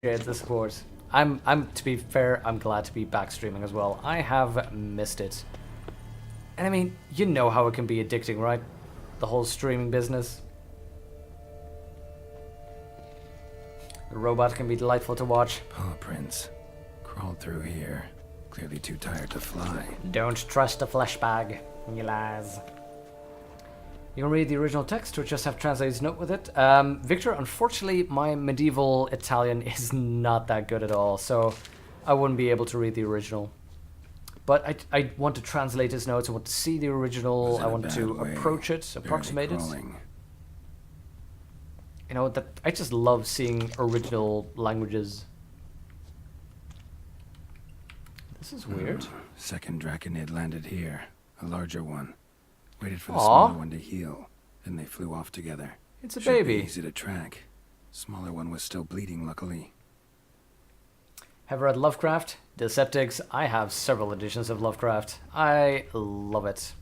appreciate the support. To be fair, I'm glad to be back streaming as well. I have missed it. And I mean, you know how it can be addicting, right? The whole streaming business. The robot can be delightful to watch. Paw prints. Crawled through here. Clearly too tired to fly. Don't trust a flesh bag, you lies. You can read the original text or just have translator's note with it. Victor, unfortunately, my medieval Italian is not that good at all, so I wouldn't be able to read the original. But I want to translate his notes, I want to see the original, I want to approach it, approximate it. You know, I just love seeing original languages. This is weird. Second Draconid landed here. A larger one. Waited for the smaller one to heal. Then they flew off together. It's a baby. Be easy to track. Smaller one was still bleeding, luckily. Have read Lovecraft? Deceptics. I have several editions of Lovecraft. I love it.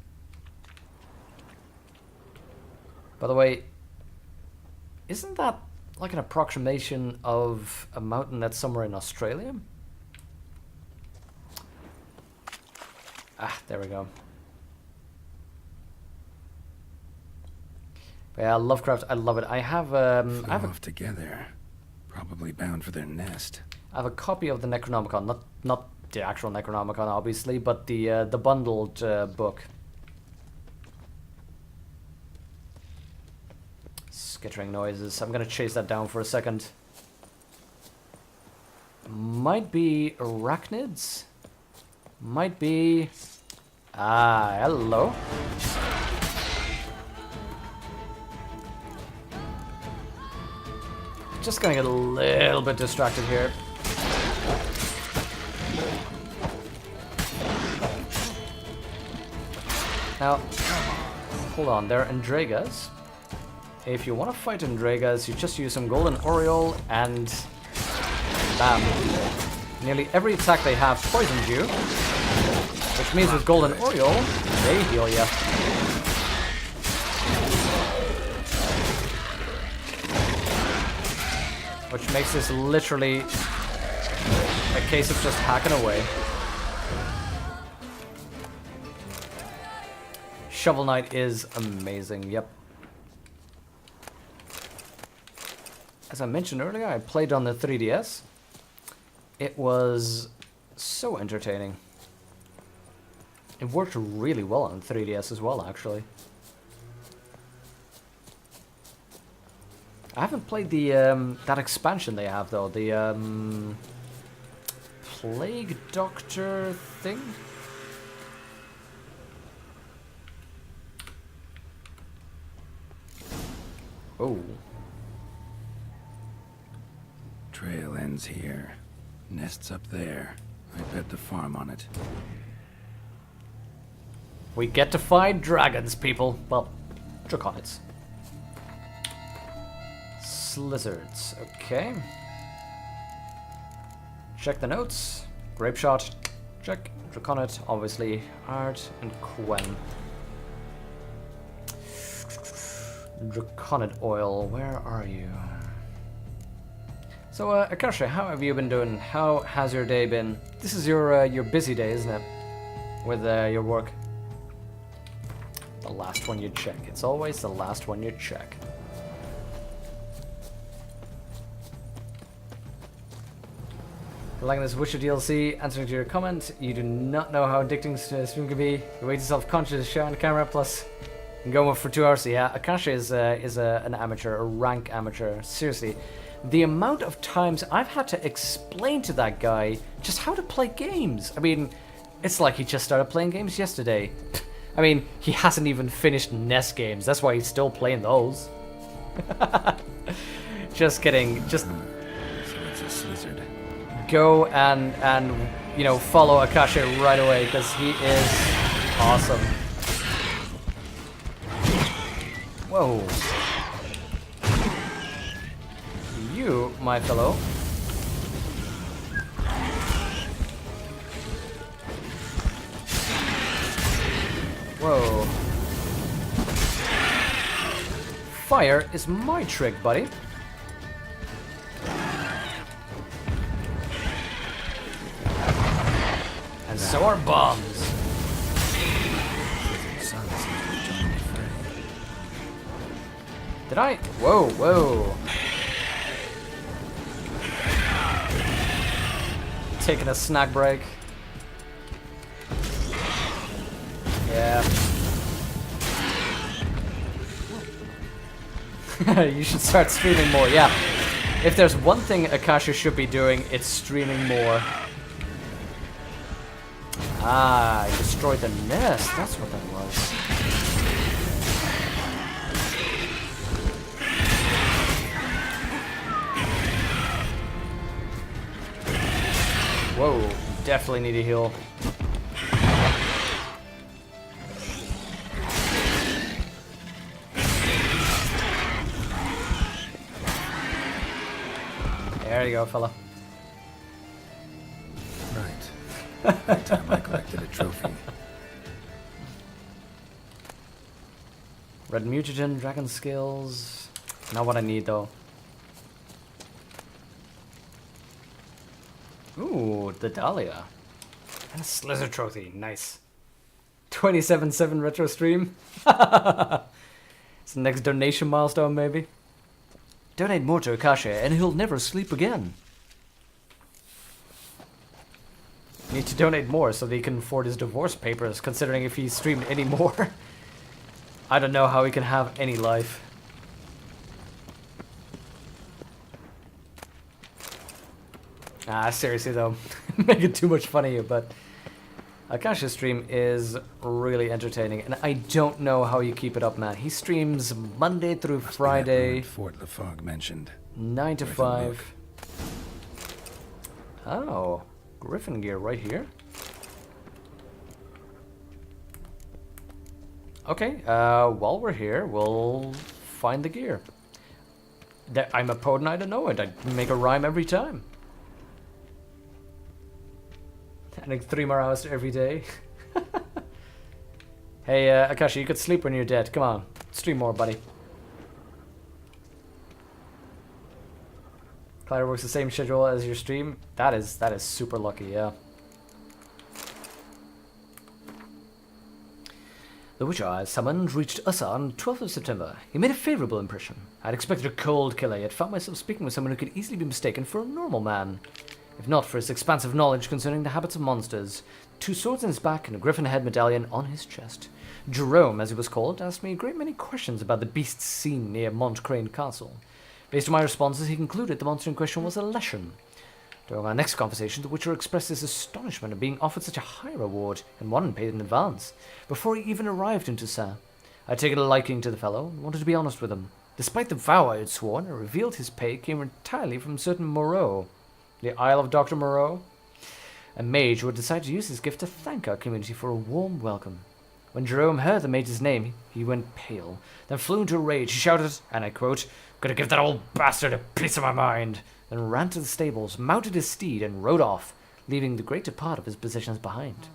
By the way, isn't that like an approximation of a mountain that's somewhere in Australia? Ah, there we go. Yeah, Lovecraft, I love it. I have off together. Probably bound for their nest. I have a copy of the Necronomicon, not the actual Necronomicon, obviously, but the bundled book. Skittering noises. I'm gonna chase that down for a second. Might be arachnids. Might be. Ah, hello. Just gonna get a little bit distracted here. Now, hold on, there are Andregas. If you want to fight Andregas, you just use some Golden Oriole and bam. Nearly every attack they have poisons you, which means with Golden Oriole, they heal you. Which makes this literally a case of just hacking away. Shovel Knight is amazing, yep. As I mentioned earlier, I played on the 3DS. It was so entertaining. It worked really well on 3DS as well, actually. I haven't played the that expansion they have though, the Plague Doctor thing. Oh. Trail ends here. Nests up there. I bet the farm on it. We get to fight dragons, people. Well, draconids. Lizards, okay. Check the notes. Grape shot, check. Draconid, obviously. Art and Quen. Draconid oil, where are you? So, Akasha, how have you been doing? How has your day been? This is your busy day, isn't it? With your work. The last one you check. It's always the last one you check. Liking this Witcher DLC, answering to your comment, you do not know how addicting stream can be. You're way too self-conscious to show on the camera, plus you can go for 2 hours. So yeah, Akasha is an amateur, a rank amateur. Seriously, the amount of times I've had to explain to that guy just how to play games. I mean, it's like he just started playing games yesterday. I mean, he hasn't even finished NES games. That's why he's still playing those. Just kidding. Just. So it's a Slizzard. Go and you know, follow Akasha right away because he is awesome. Whoa. You, my fellow. Whoa. Fire is my trick, buddy. So are bombs. Sun seems to be joining the fray. Did I? Whoa, whoa. Taking a snack break. Yeah. You should start streaming more, yeah. If there's one thing Akasha should be doing, it's streaming more. Ah, I destroyed the nest. That's what that was. Whoa, definitely need a heal. There you go, fella. Right. That time I collected a trophy. Red mutagen, dragon skills. Not what I need though. Ooh, the Dahlia. And a Slither trophy. Nice. 27/7 retro stream. It's the next donation milestone, maybe. Donate more to Akasha and he'll never sleep again. Need to donate more so that he can afford his divorce papers, considering if he streamed any more. I don't know how he can have any life. Ah, seriously though, making too much fun of you, but Akasha's stream is really entertaining, and I don't know how you keep it up, man. He streams Monday through Friday, Fort Lafog mentioned. 9 to 5. Oh, Griffin gear right here. Okay, while we're here, we'll find the gear. I'm a poet and I don't know it. I make a rhyme every time. Adding 3 more hours to every day. Hey, Akasha, you could sleep when you're dead. Come on, stream more, buddy. Clyder works the same schedule as your stream. That is super lucky, yeah. The Witcher I summoned reached Ussa on 12th of September. He made a favorable impression. I'd expected a cold killer, yet found myself speaking with someone who could easily be mistaken for a normal man. If not for his expansive knowledge concerning the habits of monsters, 2 swords in his back and a griffin head medallion on his chest. Jerome, as he was called, asked me a great many questions about the beasts seen near Montcrane Castle. Based on my responses, he concluded the monster in question was a Leshen. During our next conversation, the Witcher expressed his astonishment at being offered such a high reward, and one paid in advance, before he even arrived in Toussaint. I had taken a liking to the fellow, and wanted to be honest with him. Despite the vow I had sworn, I revealed his pay came entirely from certain Moreau. The Isle of Dr. Moreau? A mage who had decided to use his gift to thank our community for a warm welcome. When Jerome heard the mage's name, he went pale, then flew into a rage. He shouted, and I quote, "Gonna give that old bastard a piece of my mind," then ran to the stables, mounted his steed, and rode off, leaving the greater part of his possessions behind.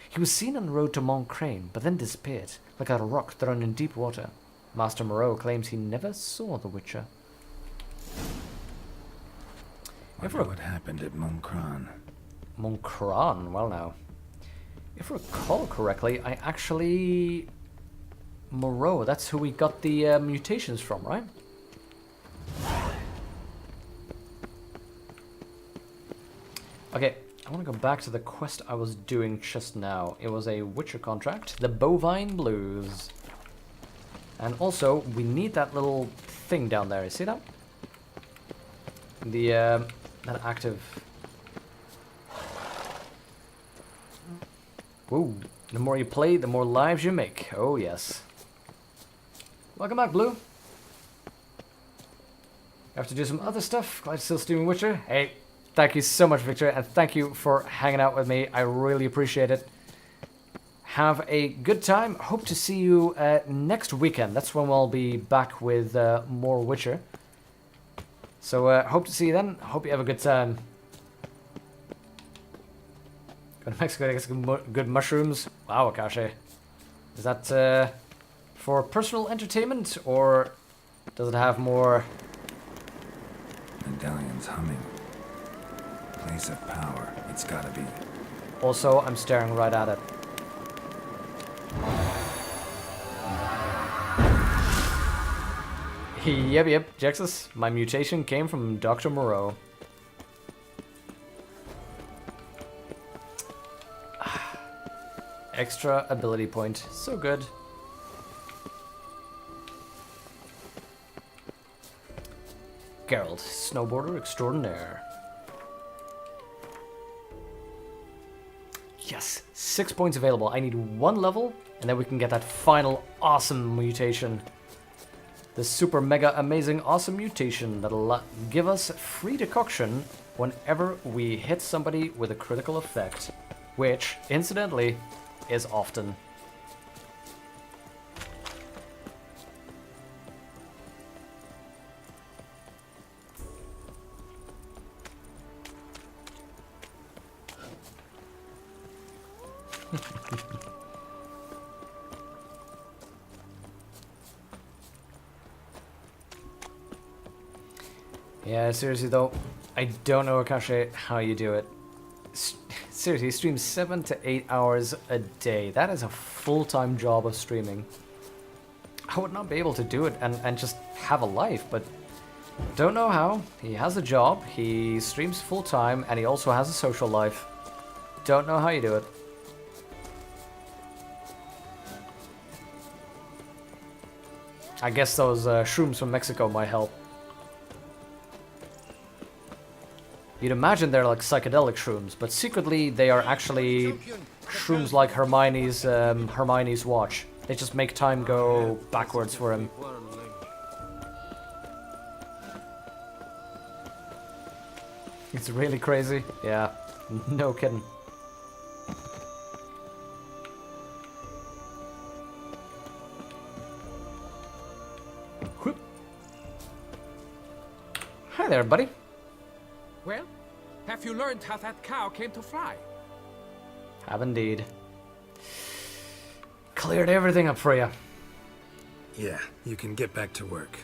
He was seen on the road to Montcrane, but then disappeared, like a rock thrown in deep water. Master Moreau claims he never saw the Witcher. Wonder what happened at Montcrane. Montcrane? Well now. If I recall correctly, I actually... Moreau, that's who we got the mutations from, right? Okay, I want to go back to the quest I was doing just now. It was a Witcher contract, the Bovine Blues. And also, we need that little thing down there, you see that? The, that active... Whoa, the more you play, the more lives you make. Oh yes. Welcome back, Blue. Have to do some other stuff. Glad you're still streaming Witcher. Hey, thank you so much, Victor, and thank you for hanging out with me. I really appreciate it. Have a good time. Hope to see you next weekend. That's when we'll be back with more Witcher. So hope to see you then. Hope you have a good time. Go to Mexico to get some good mushrooms. Wow, Akasha. Is that for personal entertainment, or does it have more... Medallion's humming. Place of power. It's gotta be. Also, I'm staring right at it. Yep, Jexus. My mutation came from Dr. Moreau. Extra ability point. So good. Geralt, snowboarder extraordinaire. Yes, 6 points available. I need 1 level, and then we can get that final awesome mutation. The super mega amazing awesome mutation that'll give us free decoction whenever we hit somebody with a critical effect, which, incidentally, is often. Yeah, seriously though, I don't know, Akashi, how you do it. Seriously, you stream 7 to 8 hours a day. That is a full-time job of streaming. I would not be able to do it and just have a life, but don't know how. He has a job, he streams full-time, and he also has a social life. Don't know how you do it. I guess those shrooms from Mexico might help. You'd imagine they're like psychedelic shrooms, but secretly they are actually shrooms like Hermione's watch. They just make time go backwards for him. It's really crazy. Yeah, no kidding. Whoop. Hi there, buddy. Well, have you learned how that cow came to fly? Have indeed. Cleared everything up for you. Yeah, you can get back to work.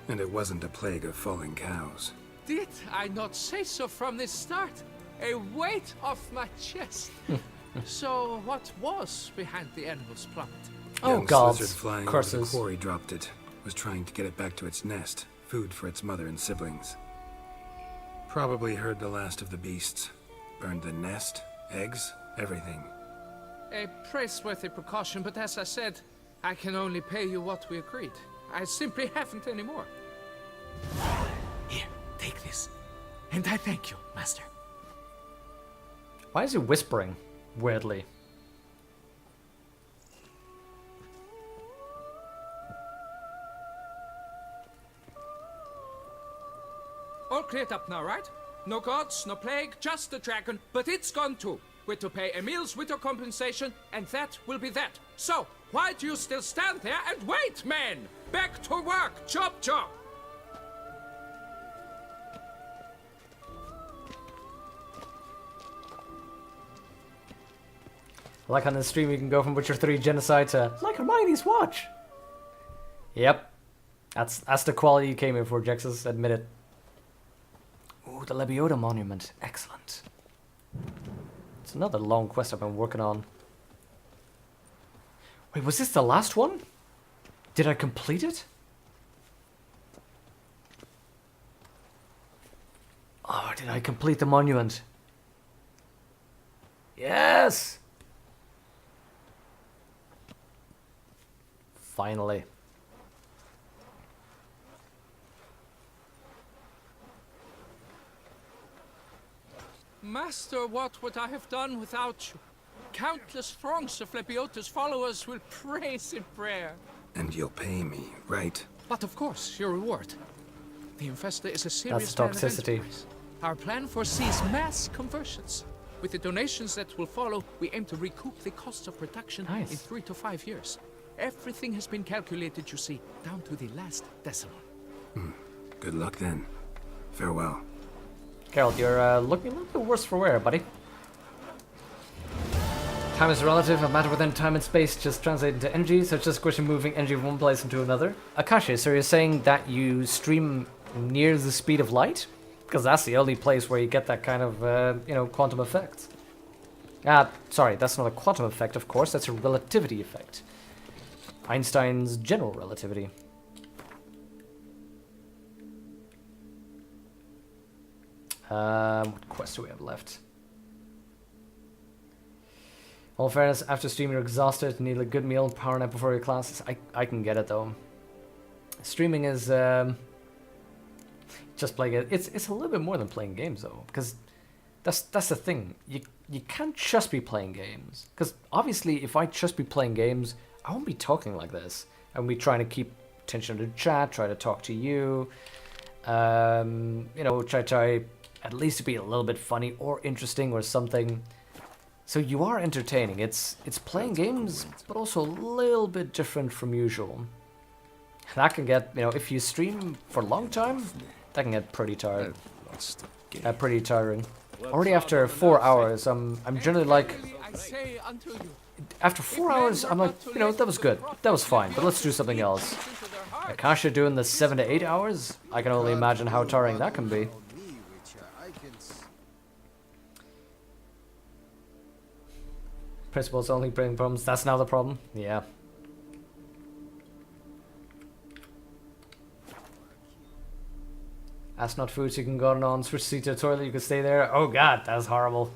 And it wasn't a plague of falling cows. Did I not say so from the start? A weight off my chest. So what was behind the animal's plot? Oh Young gods, lizard flying curses. over the quarry dropped it. Was trying to get it back to its nest. Food for its mother and siblings. Probably heard the last of the beasts. Burned the nest, eggs, everything. A praiseworthy precaution, but as I said, I can only pay you what we agreed. I simply haven't any more. Here, take this. And I thank you, Master. Why is he whispering weirdly? All cleared up now, right? No gods, no plague, just the dragon, but it's gone too. We're to pay Emil's widow compensation, and that will be that. So, why do you still stand there and wait, men? Back to work, chop chop! Like on the stream, you can go from Witcher 3 Genocide to like Hermione's watch. Yep, that's the quality you came in for, Jexus. Admit it. Ooh, the Lebiota monument, excellent. It's another long quest I've been working on. Wait, was this the last one? Did I complete it? Oh, did I complete the monument? Yes! Finally. Master, what would I have done without you? Countless throngs of Lebiota's followers will praise in prayer. And you'll pay me, right? But of course, your reward. The Infesta is a serious That's man of toxicity. enterprise. Our plan foresees mass conversions. With the donations that will follow, we aim to recoup the costs of production Nice. in 3 to 5 years. Everything has been calculated, you see, down to the last decimal. Good luck then. Farewell. Geralt, you're looking a little bit worse for wear, buddy. Time is relative, a matter within time and space just translate into energy, so it's just a question of moving energy from one place into another. Akashi, so you're saying that you stream near the speed of light? Because that's the only place where you get that kind of, quantum effect. Sorry, that's not a quantum effect, of course. That's a relativity effect. Einstein's general relativity. What quest do we have left? All fairness, after stream you're exhausted, need a good meal, power nap before your classes. I can get it though. Streaming is just playing it. It's a little bit more than playing games though, because that's the thing. You can't just be playing games, because obviously if I just be playing games, I won't be talking like this. I won't be trying to keep attention to the chat, try to talk to you. You know, try at least to be a little bit funny or interesting or something. So you are entertaining. It's playing games, but also a little bit different from usual. That can get, you know, if you stream for a long time, that can get pretty tired. Pretty tiring. Already after 4 hours, I'm generally like, after 4 hours, I'm like, you know, that was good, that was fine, but let's do something else. Akasha doing the 7 to 8 hours, I can only imagine how tiring that can be. Principles only bring problems. That's now the problem. Yeah. Ask not food, so you can go on, switch seat to the toilet, you can stay there. Oh god, that's horrible.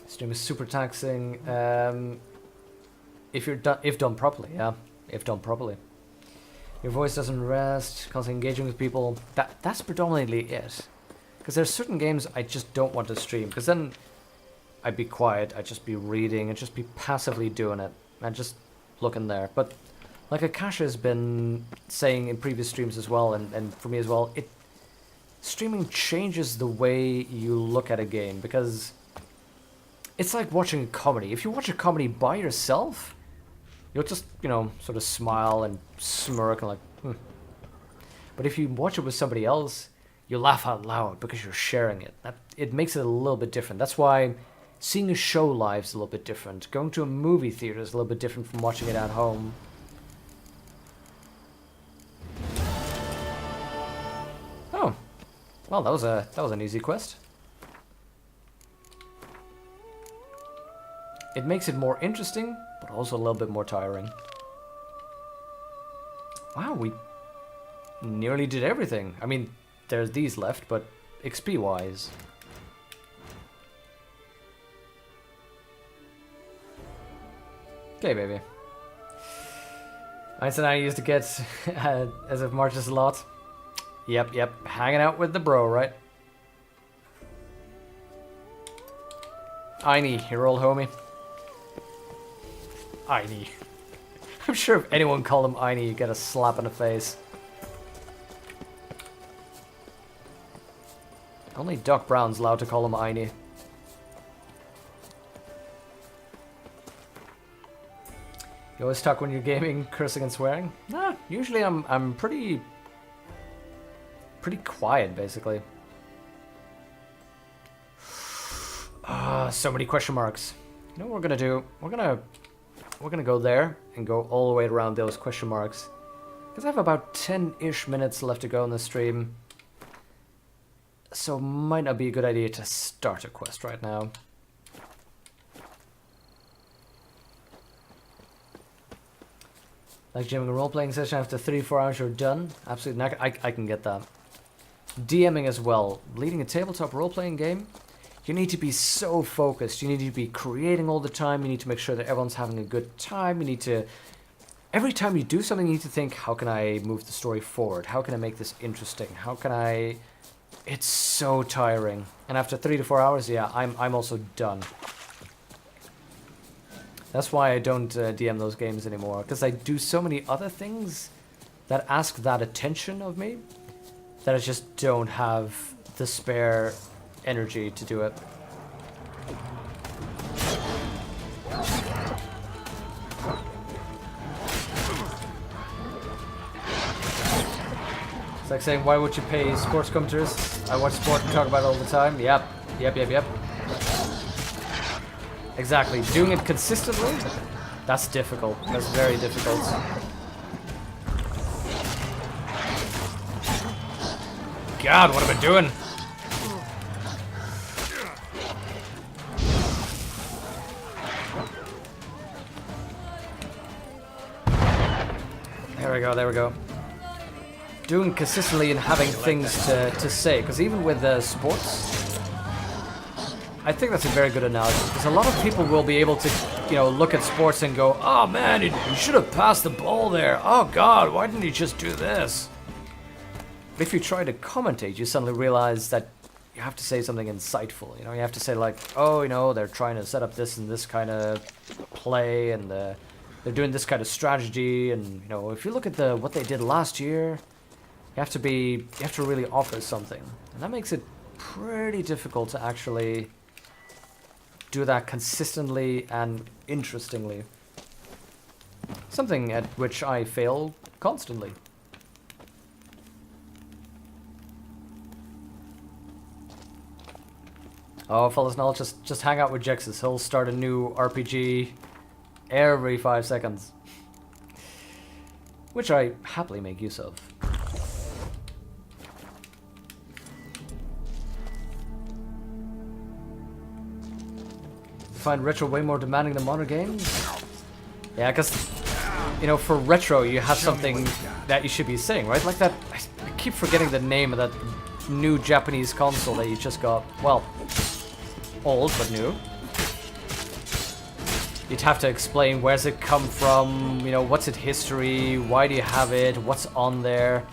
Stream is super taxing. If done properly, yeah. If done properly. Your voice doesn't rest, constantly engaging with people. That's predominantly it. Because there's certain games I just don't want to stream, because then I'd be quiet, I'd just be reading, I'd just be passively doing it, and just looking there. But like Akasha has been saying in previous streams as well, and for me as well, streaming changes the way you look at a game, because it's like watching a comedy. If you watch a comedy by yourself, you'll just, you know, sort of smile and smirk and like, But if you watch it with somebody else, you laugh out loud because you're sharing it. It makes it a little bit different. That's why seeing a show live is a little bit different. Going to a movie theater is a little bit different from watching it at home. Oh, well, that was an easy quest. It makes it more interesting, but also a little bit more tiring. Wow, we nearly did everything. I mean, there's these left, but XP wise. Okay, baby. Einstein I used to get as if Marches a lot. Yep, hanging out with the bro, right? Einie, your old homie. Einie. I'm sure if anyone called him Einie, you'd get a slap in the face. Only Doc Brown's allowed to call him Einie. You always talk when you're gaming, cursing and swearing? Nah, usually I'm pretty quiet, basically. So many question marks. You know what we're gonna do? We're gonna go there and go all the way around those question marks. Because I have about 10-ish minutes left to go in the stream. So might not be a good idea to start a quest right now. Like jamming a role-playing session after 3-4 hours you're done? Absolutely not. I can get that. DMing as well. Leading a tabletop role-playing game, you need to be so focused. You need to be creating all the time. You need to make sure that everyone's having a good time. You need to... Every time you do something, you need to think, how can I move the story forward? How can I make this interesting? How can I... It's so tiring. And after 3 to 4 hours, yeah, I'm also done. That's why I don't DM those games anymore. Because I do so many other things that ask that attention of me that I just don't have the spare energy to do it. It's like saying, why would you pay sports commenters? I watch sport and talk about it all the time. Yep. Exactly. Doing it consistently, that's difficult. That's very difficult. God, what am I doing? There we go, there we go. Doing consistently and having things to say, because even with sports, I think that's a very good analogy, because a lot of people will be able to, you know, look at sports and go, oh man, you should have passed the ball there. Oh god, why didn't you just do this? But if you try to commentate, you suddenly realize that you have to say something insightful. You know, you have to say like, oh, you know, they're trying to set up this and this kind of play, and they're doing this kind of strategy. And you know, if you look at what they did last year, you have to really offer something, and that makes it pretty difficult to actually do that consistently and interestingly. Something at which I fail constantly. Oh, fellas, no, just hang out with Jexus. He'll start a new RPG every 5 seconds, which I happily make use of. Find retro way more demanding than modern games? Yeah, because, you know, for retro you have something that you should be saying, right? Like that, I keep forgetting the name of that new Japanese console that you just got. Well, old but new. You'd have to explain where's it come from, you know, what's its history, why do you have it, what's on there.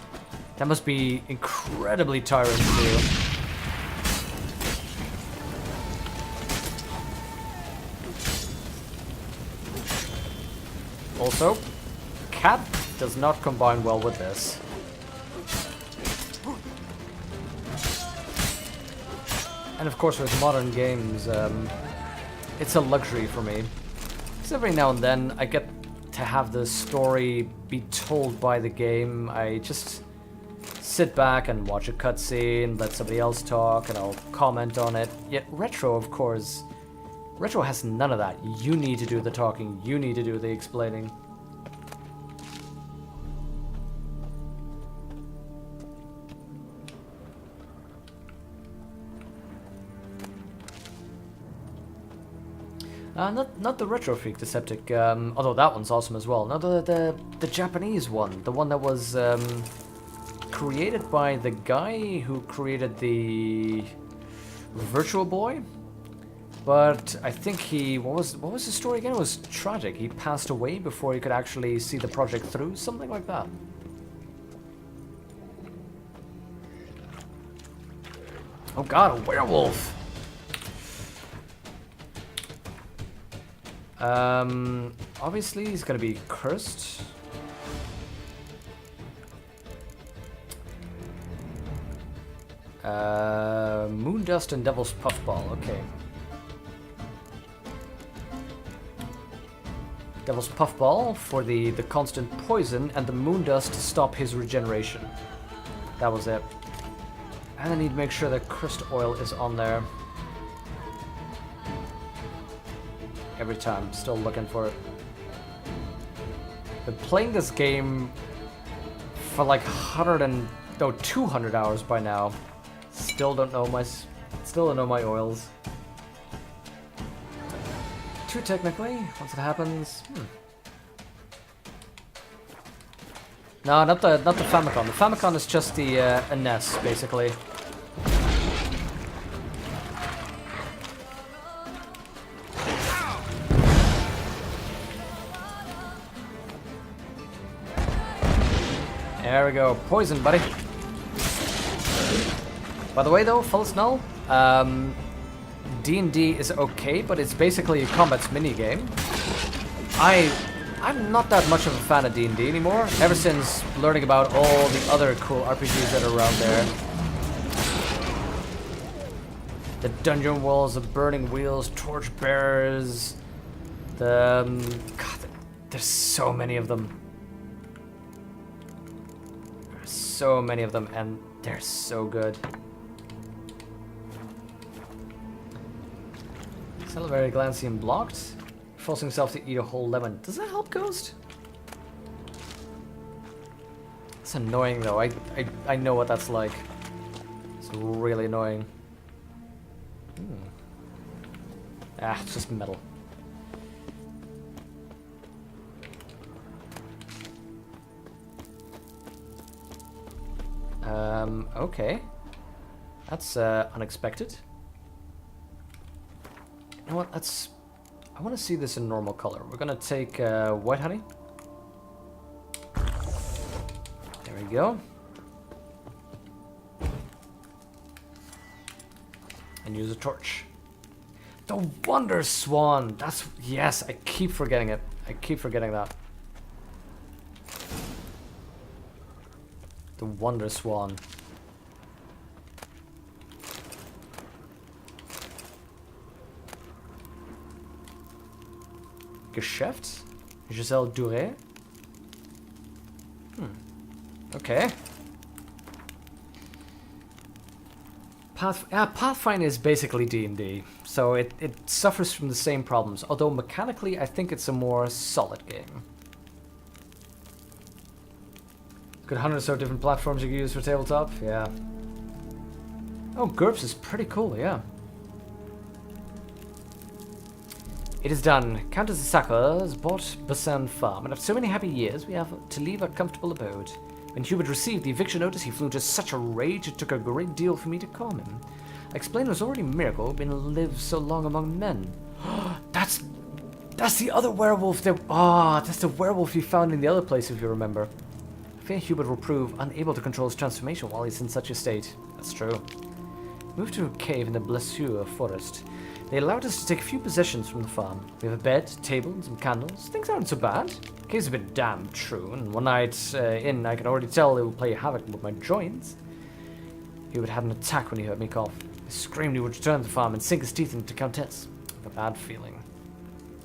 That must be incredibly tiring to do. Also, cat does not combine well with this. And of course with modern games, it's a luxury for me. Because every now and then I get to have the story be told by the game. I just sit back and watch a cutscene, let somebody else talk, and I'll comment on it. Yet retro, of course, retro has none of that. You need to do the talking, you need to do the explaining. Not the Retro Freak Deceptic, although that one's awesome as well. No, the Japanese one, the one that was created by the guy who created the Virtual Boy. But I think what was the story again? It was tragic. He passed away before he could actually see the project through, something like that. Oh god, a werewolf! Obviously he's gonna be cursed. Moondust and Devil's Puffball, okay. Devil's Puffball for the constant poison, and the Moondust to stop his regeneration. That was it. And I need to make sure that cursed oil is on there. Every time, still looking for it. Been playing this game for like 200 hours by now. Still don't know my oils. 2 technically, once it happens. No, not the Famicom. The Famicom is just the a NES, basically. There we go. Poison, buddy. By the way, though, fellas know, D&D is okay, but it's basically a combat's minigame. I'm not that much of a fan of D&D anymore, ever since learning about all the other cool RPGs that are around there. The Dungeon Walls, the Burning Wheels, Torchbearers, God, there's so many of them. There's so many of them, and they're so good. Salivary Glancium blocked. Forcing himself to eat a whole lemon. Does that help Ghost? It's annoying though. I know what that's like. It's really annoying. Ah, it's just metal. Okay. That's unexpected. You know what? I want to see this in normal color. We're gonna take white honey. There we go. And use a torch. The Wonder Swan! Yes, I keep forgetting it. I keep forgetting that. The Wonder Swan. Geschäft? Giselle Duré? Okay. Pathfinder is basically D&D, so it suffers from the same problems, although mechanically I think it's a more solid game. Got hundreds or so different platforms you can use for tabletop, yeah. Oh, GURPS is pretty cool, yeah. It is done. Countess Sakura has bought Basan Farm, and after so many happy years, we have to leave our comfortable abode. When Hubert received the eviction notice, he flew into such a rage it took a great deal for me to calm him. I explained it was already a miracle being lived so long among men. That's the other werewolf that... that's the werewolf you found in the other place, if you remember. I fear Hubert will prove unable to control his transformation while he's in such a state. That's true. Moved to a cave in the Blessure forest. They allowed us to take a few possessions from the farm. We have a bed, table, and some candles. Things aren't so bad. The cave's a bit damn true, and one night in, I can already tell it will play havoc with my joints. He would have an attack when he heard me cough. He screamed he would return to the farm and sink his teeth into Countess. I have a bad feeling.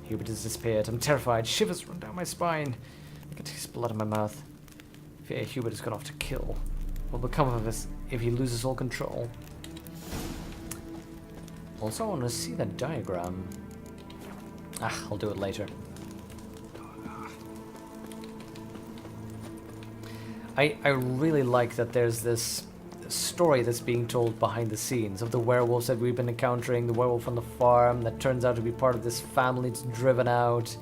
Hubert has disappeared. I'm terrified. Shivers run down my spine. I can taste blood in my mouth. I fear Hubert has gone off to kill. What will become of us if he loses all control? Also, I want to see that diagram. I'll do it later. I really like that there's this story that's being told behind the scenes of the werewolves that we've been encountering, the werewolf on the farm that turns out to be part of this family that's driven out,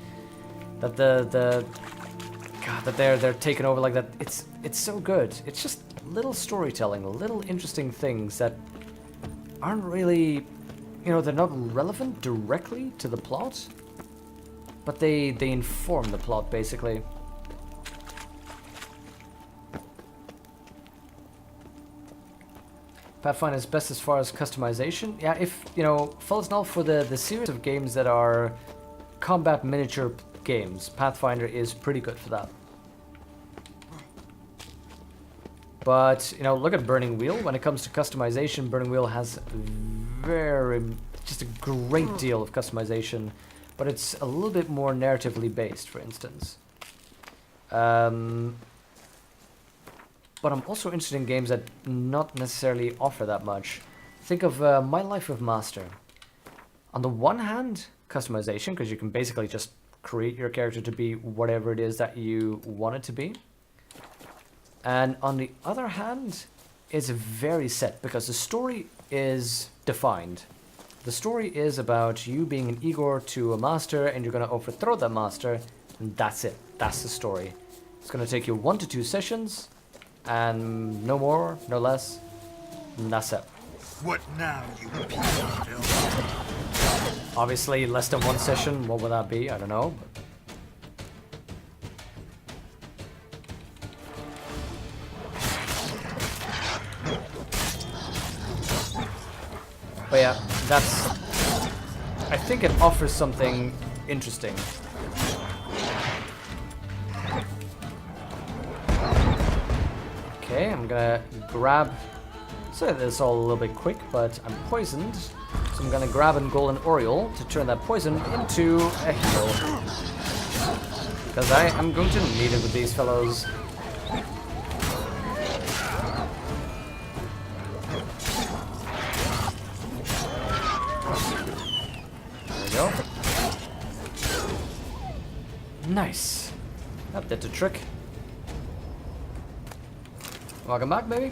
that that they're taken over like that. It's so good. It's just little storytelling, little interesting things that aren't really, they're not relevant directly to the plot, but they inform the plot basically. Pathfinder is best as far as customization. Yeah, if, falls null for the series of games that are combat miniature games, Pathfinder is pretty good for that. But, look at Burning Wheel. When it comes to customization, Burning Wheel has just a great deal of customization, but it's a little bit more narratively based, for instance. But I'm also interested in games that not necessarily offer that much. Think of My Life with Master. On the one hand, customization, because you can basically just create your character to be whatever it is that you want it to be. And on the other hand, it's very set, because the story is defined. The story is about you being an Igor to a master, and you're going to overthrow that master, and that's it. That's the story. It's going to take you 1 to 2 sessions, and no more, no less, and that's it. What now, you piece of filth? Obviously, less than 1 session, what would that be? I don't know. But yeah, I think it offers something interesting. Okay, I'm gonna grab... So this is all a little bit quick, but I'm poisoned. So I'm gonna grab a golden oriole to turn that poison into a heal. Because I am going to need it with these fellows. There we go. Nice. That did the trick. Welcome back, baby.